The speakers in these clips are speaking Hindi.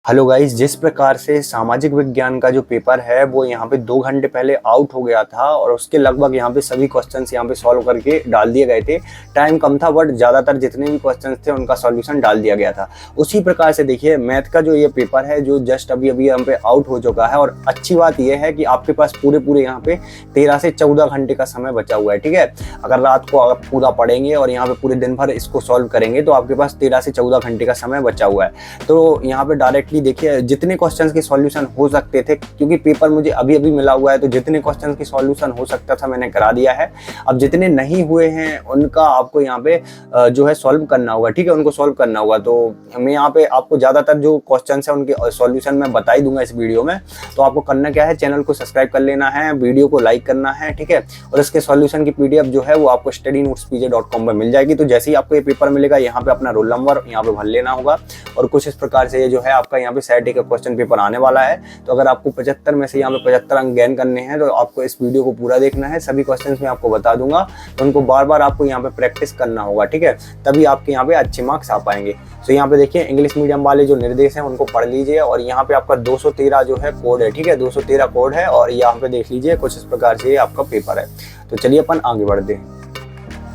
हेलो गाइस, जिस प्रकार से सामाजिक विज्ञान का जो पेपर है वो यहाँ पे 2 घंटे पहले आउट हो गया था और उसके लगभग यहाँ पे सभी क्वेश्चंस यहाँ पे सॉल्व करके डाल दिए गए थे। टाइम कम था बट ज़्यादातर जितने भी क्वेश्चंस थे उनका सॉल्यूशन डाल दिया गया था। उसी प्रकार से देखिए मैथ का जो ये पेपर है जो जस्ट अभी अभी यहाँ पे आउट हो चुका है। और अच्छी बात यह है कि आपके पास पूरे यहाँ पे 13 से 14 घंटे का समय बचा हुआ है। ठीक है, अगर रात को आप पूरा पढ़ेंगे और यहाँ पे पूरे दिन भर इसको सॉल्व करेंगे तो आपके पास 13 से 14 घंटे का समय बचा हुआ है। तो यहाँ पे डायरेक्टली देखिए जितने क्वेश्चंस के सॉल्यूशन हो सकते थे, क्योंकि पेपर मुझे अभी अभी मिला हुआ है, तो जितने क्वेश्चंस के सॉल्यूशन हो सकता था मैंने करा दिया है। अब जितने नहीं हुए हैं उनका आपको यहाँ पे जो है सॉल्व करना होगा। ठीक है, उनको सॉल्व करना होगा। तो मैं यहाँ पे आपको ज़्यादातर जो क्वेश्चंस है उनके सॉल्यूशन मैं बता ही दूंगा इस वीडियो में। तो आपको करना क्या है, चैनल को सब्सक्राइब कर लेना है, वीडियो को लाइक करना है। ठीक है, और इसके सॉल्यूशन की PDF जो है वो आपको studynotespj.com पर मिल जाएगी। तो जैसे ही आपको ये पेपर मिलेगा यहाँ पे अपना रोल नंबर यहाँ पे भर लेना होगा। और कुछ इस प्रकार से ये जो है आपका यहाँ पे सेट का क्वेश्चन पेपर आने वाला है। तो अगर आपको 75 में से यहाँ पे 75 अंक गेन करने हैं तो आपको इस वीडियो को पूरा देखना है। सभी क्वेश्चंस मैं आपको बता दूंगा, तो उनको बार बार आपको यहाँ पे प्रैक्टिस करना होगा। ठीक है, तभी आपके यहाँ पे अच्छे मार्क्स आ पाएंगे। तो यहाँ पे देखिए इंग्लिश मीडियम वाले जो निर्देश हैं उनको पढ़ लीजिए। और यहाँ पे आपका 213 जो है कोड है। ठीक है, 213 कोड है और यहाँ पे देख लीजिए कुछ इस प्रकार से आपका पेपर है। तो चलिए अपन आगे बढ़ते हैं।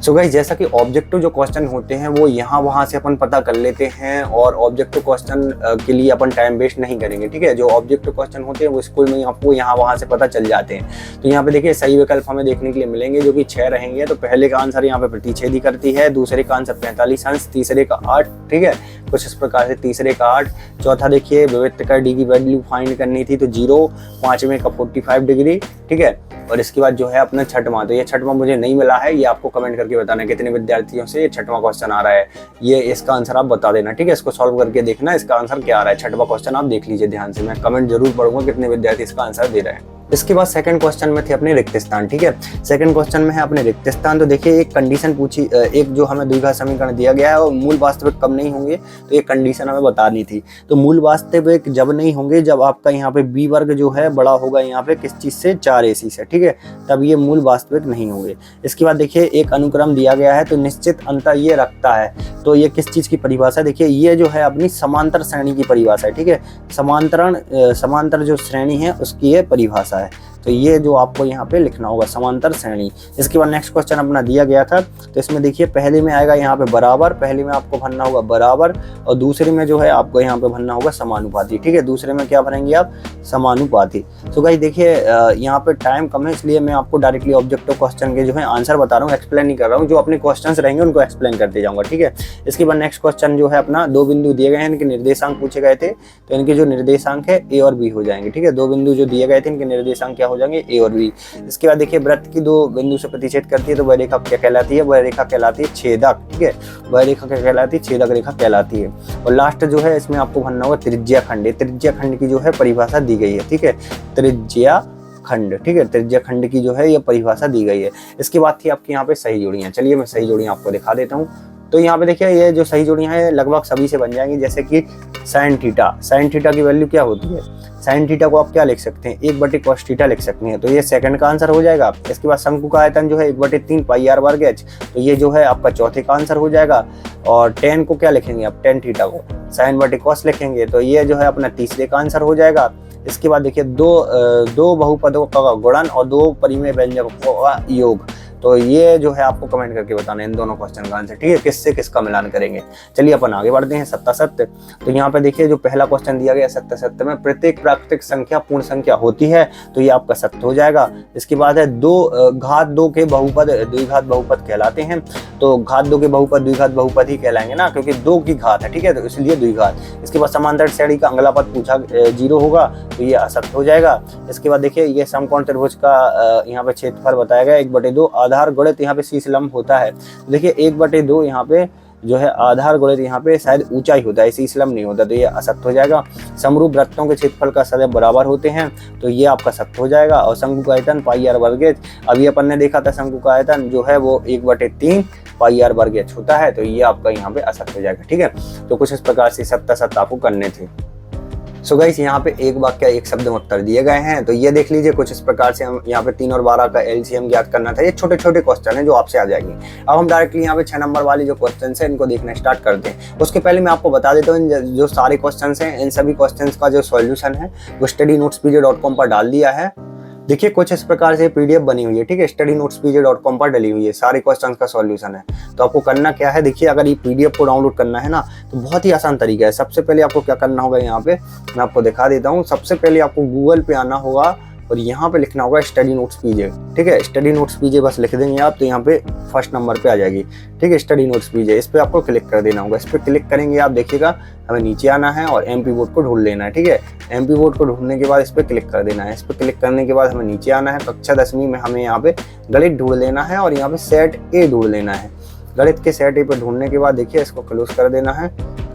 सो गाइस, जैसा कि ऑब्जेक्टिव जो क्वेश्चन होते हैं वो यहाँ वहाँ से अपन पता कर लेते हैं और ऑब्जेक्टिव क्वेश्चन के लिए अपन टाइम वेस्ट नहीं करेंगे। ठीक है, जो ऑब्जेक्टिव क्वेश्चन होते हैं वो स्कूल में आपको यहाँ वहाँ से पता चल जाते हैं। तो यहाँ पे देखिए सही विकल्प हमें देखने के लिए मिलेंगे जो कि 6 रहेंगे। तो पहले का आंसर यहाँ पे प्रतिच्छेदी करती है, दूसरे का आंसर 45 अंश, तीसरे का 8। ठीक है, कुछ इस प्रकार से तीसरे का 8। चौथा देखिए विविधता का डी की वैल्यू फाइंड करनी थी तो 0। पांचवें का 45 डिग्री। ठीक है, और इसके बाद जो है अपना छठवां, तो ये छठवां मुझे नहीं मिला है, ये आपको कमेंट करके बताना कितने विद्यार्थियों से ये छठवां क्वेश्चन आ रहा है। ये इसका आंसर आप बता देना। ठीक है, इसको सॉल्व करके देखना इसका आंसर क्या आ रहा है। छठवां क्वेश्चन आप देख लीजिए ध्यान से, मैं कमेंट जरूर पढ़ूंगा कितने विद्यार्थी इसका आंसर दे रहे हैं। इसके बाद सेकंड क्वेश्चन में थे अपने रिक्त स्थान। ठीक है, सेकंड क्वेश्चन में है अपने रिक्त स्थान। तो देखिए एक कंडीशन पूछी, एक जो हमें द्विघात समीकरण दिया गया है और मूल वास्तविक कब नहीं होंगे, तो ये कंडीशन हमें बतानी थी। तो मूल वास्तविक जब नहीं होंगे जब आपका यहाँ पे b वर्ग जो है बड़ा होगा यहाँ पे किस चीज से, 4ac से। ठीक है, तब ये मूल वास्तविक नहीं होंगे। इसके बाद देखिए एक अनुक्रम दिया गया है तो निश्चित अंतर ये रखता है। तो ये किस चीज की परिभाषा, देखिए ये जो है अपनी समांतर श्रेणी की परिभाषा है। ठीक है, समांतर जो श्रेणी है उसकी ये परिभाषा है। तो ये जो आपको यहाँ पे लिखना होगा समांतर श्रेणी। इसके बाद नेक्स्ट क्वेश्चन अपना दिया गया था तो इसमें देखिए पहले में आएगा यहाँ पे बराबर, पहले में आपको भरना होगा बराबर और दूसरे में जो है आपको यहाँ पे भरना होगा समानुपाती। ठीक है, दूसरे में क्या भरेंगे आप, समानुपाती। तो गाइस देखिए यहाँ पे टाइम कम है इसलिए मैं आपको डायरेक्टली ऑब्जेक्टिव क्वेश्चन के जो है आंसर बता रहा हूँ, एक्सप्लेन नहीं कर रहा हूँ। जो अपने क्वेश्चन रहेंगे उनको एक्सप्लेन करते जाऊंगा। ठीक है, इसके बाद नेक्स्ट क्वेश्चन जो है अपना 2 बिंदु दिए गए हैं, इनके निर्देशांक पूछे गए थे। तो इनके जो निर्देशांक है A और B हो जाएंगे। ठीक है, 2 बिंदु जो दिए गए थे इनके निर्देशांक क्या हो जाएंगे, A और B। इसके बाद देखिए वृत्त की 2 बिंदु से प्रतिच्छेद करती है तो वह रेखा क्या कहलाती है, वह रेखा कहलाती है छेदक। ठीक है, वह रेखा क्या कहलाती है, छेदक रेखा कहलाती है। और लास्ट जो है इसमें आपको भरना होगा त्रिज्या खंड। त्रिज्या खंड की जो है परिभाषा दी गई है। ठीक है, त्रिज्या खंड। ठीक है, त्रिज्या खंड की जो है ये परिभाषा दी गई है। इसके बाद थी आपकी यहाँ पे सही जोड़ियां। चलिए मैं सही जोड़ियां आपको दिखा देता हूँ। तो यहाँ पे देखिए ये जो सही जोड़ियां हैं लगभग सभी से बन जाएंगी, जैसे कि साइन थीटा की वैल्यू क्या होती है, साइन थीटा को आप क्या लिख सकते हैं, 1/cos थीटा लिख सकते हैं। तो ये सेकंड का आंसर हो जाएगा। इसके बाद शंकु का आयतन जो है 1/3 पाई r वर्ग h, तो ये जो है आपका चौथे का आंसर हो जाएगा। और tan को क्या लिखेंगे आप, tan थीटा को sin/cos लिखेंगे, तो ये जो है अपना तीसरे का आंसर हो जाएगा। इसके बाद देखिए दो बहुपदों का गुणन और 2 परिमेय व्यंजकों का योग। तो ये जो है आपको कमेंट करके बताना है इन दोनों क्वेश्चन का आंसर। ठीक है, किससे किसका मिलान करेंगे। चलिए अपन आगे बढ़ते हैं। सत्य। तो यहाँ पे देखिए जो पहला क्वेश्चन दिया गया सत्य में प्रत्येक प्राकृतिक संख्या पूर्ण संख्या होती है, तो ये आपका सत्य हो जाएगा। इसके बाद है घात 2 के बहुपद द्विघात बहुपद कहलाते हैं। तो घात 2 के बहुपद द्विघात बहुपद ही कहलाएंगे ना, क्योंकि 2 की घात है। ठीक है, तो इसलिए द्विघात। इसके बाद समांतर श्रेणी का अगला पद पूछा 0 होगा, तो ये असत्य हो जाएगा। इसके बाद देखिए ये समकोण त्रिभुज का यहाँ पे क्षेत्रफल बताया गया 1/2 आधार गुणित यहाँ पे शीर्ष लंब होता है। देखिए 1/2 यहाँ पे जो है आधार गुणित यहाँ पे शायद ऊंचाई होता है, शीर्ष लंब नहीं होता, तो ये असत्य हो जाएगा। समरूप वृत्तों के क्षेत्रफल का सदैव बराबर होते हैं, तो ये आपका सत्य हो जाएगा। और शंकु का आयतन पाई r वर्ग h, अभी अपन ने देखा था शंकु का आयतन जो है वो 1/3 पाई r वर्ग h होता है, तो ये आपका यहाँ पे असत्य हो जाएगा। ठीक है, तो कुछ इस प्रकार से सत्य आपको करने थे। सो गाइस यहाँ पे एक वाक्य एक शब्द में उत्तर दिए गए हैं, तो ये देख लीजिए कुछ इस प्रकार से हम यहाँ पे 3 और 12 का एलसीएम ज्ञात करना था। ये छोटे छोटे क्वेश्चन है जो आपसे आ जाएंगे। अब हम डायरेक्टली यहाँ पे 6 नंबर वाली जो क्वेश्चन है इनको देखना स्टार्ट करते हैं। उसके पहले मैं आपको बता देता हूँ जो सारे क्वेश्चन हैं इन सभी क्वेश्चन का जो सॉल्यूशन है वो studynotespj.com पर डाल दिया है। देखिए कुछ इस प्रकार से पीडीएफ बनी हुई है, ठीक है, studynotespj.com पर डली हुई है, सारे क्वेश्चंस का सॉल्यूशन है। तो आपको करना क्या है, देखिए अगर ये पीडीएफ को डाउनलोड करना है ना तो बहुत ही आसान तरीका है। सबसे पहले आपको क्या करना होगा, यहाँ पे मैं आपको दिखा देता हूँ। सबसे पहले आपको गूगल पे आना होगा और यहाँ पे लिखना होगा स्टडी नोट्स पीजे, ठीक है, स्टडी नोट्स पीजे बस लिख देंगे आप तो यहाँ पे फर्स्ट नंबर पे आ जाएगी, ठीक है, स्टडी नोट्स पीजे। इस पे आपको क्लिक कर देना होगा। इस पे क्लिक करेंगे आप देखिएगा हमें नीचे आना है और एमपी बोर्ड को ढूंढ लेना है, ठीक है। एमपी बोर्ड को ढूंढने के बाद इस पे क्लिक कर देना है। इस पे क्लिक करने के बाद हमें नीचे आना है। कक्षा 10वीं में हमें यहाँ पे गणित ढूंढ लेना है और यहाँ पे सेट ए ढूंढ लेना है। गणित के सेट ए पे ढूंढने के बाद देखिए इसको क्लोज कर देना है।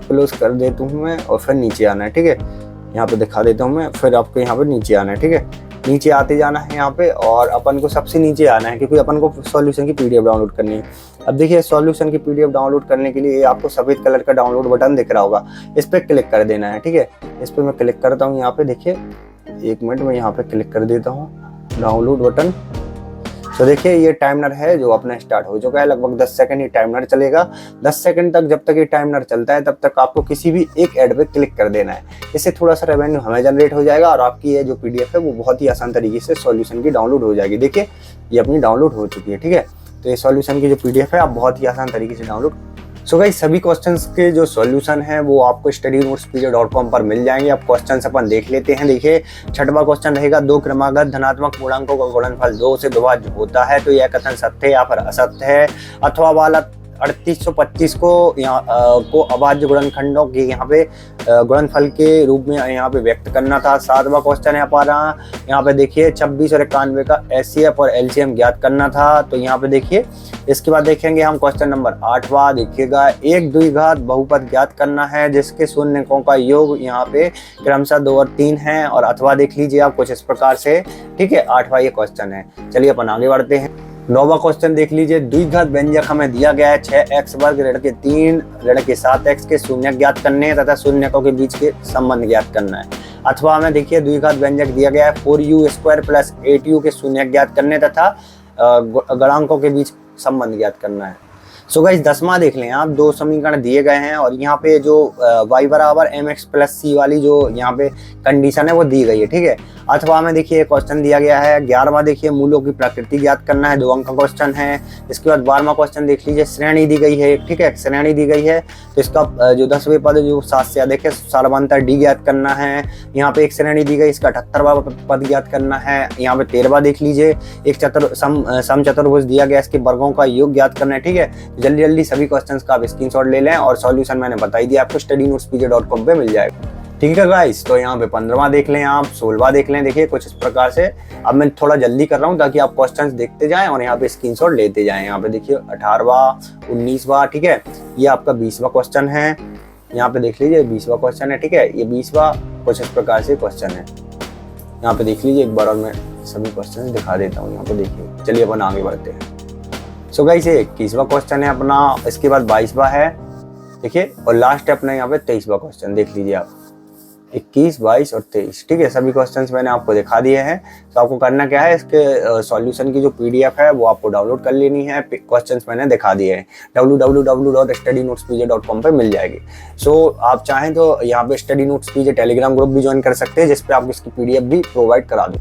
क्लोज कर देता हूँ मैं और फिर नीचे आना है, ठीक है, यहाँ पे दिखा देता हूँ मैं। फिर आपको यहाँ पे नीचे आना है, ठीक है, नीचे आते जाना है यहाँ पे और अपन को सबसे नीचे आना है क्योंकि अपन को सॉल्यूशन की पीडीएफ डाउनलोड करनी है। अब देखिए सॉल्यूशन की पीडीएफ डाउनलोड करने के लिए आपको सफेद कलर का डाउनलोड बटन दिख रहा होगा, इस पे क्लिक कर देना है, ठीक है। इस पे मैं क्लिक करता हूँ, यहाँ पे देखिए 1 मिनट में यहाँ पे क्लिक कर देता हूँ डाउनलोड बटन। तो देखिए ये टाइमर है जो अपना स्टार्ट हो चुका है। लगभग 10 सेकंड ये टाइमर चलेगा। 10 सेकंड तक जब तक ये टाइमर चलता है तब तक आपको किसी भी एक ऐड पे क्लिक कर देना है। इससे थोड़ा सा रेवेन्यू हमें जनरेट हो जाएगा और आपकी ये जो पीडीएफ है वो बहुत ही आसान तरीके से सॉल्यूशन की डाउनलोड हो जाएगी। देखिए ये अपनी डाउनलोड हो चुकी है, ठीक है। तो ये सॉल्यूशन की जो पीडीएफ है आप बहुत ही आसान तरीके से डाउनलोड। सो गाइस सभी क्वेश्चंस के जो सॉल्यूशन है वो आपको studynotespj.com पर मिल जाएंगे। अब क्वेश्चंस अपन देख लेते हैं। देखिए 6वां क्वेश्चन रहेगा, 2 क्रमागत धनात्मक पूर्णांकों का गुणनफल 2 से विभाज्य होता है तो यह कथन सत्य है या फिर असत्य है। अथवा वाला 3825 को अभाज्य गुणनखंडों के यहाँ पे गुणनफल के रूप में यहाँ पे व्यक्त करना था। 7वां क्वेश्चन है हमारा, यहाँ पे देखिए 26 और 91 का एचसीएफ और एलसीएम ज्ञात करना था। तो यहाँ पे देखिए इसके बाद देखेंगे हम क्वेश्चन नंबर 8वां, देखिएगा एक द्विघात बहुपद ज्ञात करना है जिसके शून्यकों का योग यहाँ पे क्रमशः 2 और 3 है। और अथवा देख लीजिए आप कुछ इस प्रकार से, ठीक है। 8वां ये क्वेश्चन है। चलिए अपन आगे बढ़ते हैं। 9वां क्वेश्चन देख लीजिए, द्विघात व्यंजक हमें दिया गया है 6x वर्ग ऋण के 3 ऋण के 7x के शून्य ज्ञात करने हैं तथा शून्यकों के बीच के संबंध ज्ञात करना है। अथवा हमें देखिए द्विघात व्यंजक दिया गया है 4u² प्लस 8u के शून्य ज्ञात करने तथा गणांकों के बीच संबंध ज्ञात करना है। सो गाइस 10वां देख लें आप, 2 समीकरण दिए गए हैं और यहाँ पे जो y बराबर mx प्लस c वाली जो यहाँ पे कंडीशन है वो दी गई है, ठीक है। अथवा में देखिए क्वेश्चन दिया गया है। 11वां देखिए मूलों की प्रकृति ज्ञात करना है, 2 अंक का क्वेश्चन है। इसके बाद 12वां क्वेश्चन देख लीजिए, श्रेणी दी गई है, ठीक है, श्रेणी दी गई है तो इसका जो 10वें पद जो 7 से अधिक है सारवंतर डी ज्ञात करना है। यहाँ पे एक श्रेणी दी गई, इसका 78वां पद ज्ञात करना है। यहाँ पे 13वां देख लीजिए, एक समचतुर्भुज दिया गया, इसके वर्गों का योग ज्ञात करना है, ठीक है। जल्दी जल्दी सभी क्वेश्चंस का आप स्क्रीनशॉट ले लें और सॉल्यूशन मैंने बता ही दिया आपको studynotespj.com पे मिल जाएगा, ठीक है गाइस। तो यहाँ पे 15वां देख लें आप, 16वां देख लें। देखिए कुछ इस प्रकार से, अब मैं थोड़ा जल्दी कर रहा हूँ ताकि आप क्वेश्चंस देखते जाएं और यहाँ पे स्क्रीनशॉट लेते जाएं। यहाँ पे देखिए 18वां, 19वां, ठीक है। ये आपका 20वां क्वेश्चन है। यहाँ पे देख लीजिए 20वां क्वेश्चन है, ठीक है। ये 20वां कुछ इस प्रकार से क्वेश्चन है। यहाँ पे देख लीजिए एक बार और मैं सभी क्वेश्चन दिखा देता हूँ। यहाँ पे देखिए, चलिए अपन आगे बढ़ते हैं। सो गाइस ये 21वां क्वेश्चन है अपना, इसके बाद 22वां है, देखिए, और लास्ट है अपना यहाँ पे 23वां क्वेश्चन। देख लीजिए आप 21, 22 और 23, ठीक है। सभी क्वेश्चंस मैंने आपको दिखा दिए हैं। तो आपको करना क्या है, इसके सॉल्यूशन की जो पीडीएफ है वो आपको डाउनलोड कर लेनी है। क्वेश्चंस मैंने दिखा दिए हैं, www.studynotespj.com पे मिल जाएगी। सो आप चाहें तो यहाँ पे स्टडी नोट्स पीजे टेलीग्राम ग्रुप भी ज्वाइन कर सकते हैं जिसपे आपको इसकी पीडीएफ भी प्रोवाइड करा दूँ।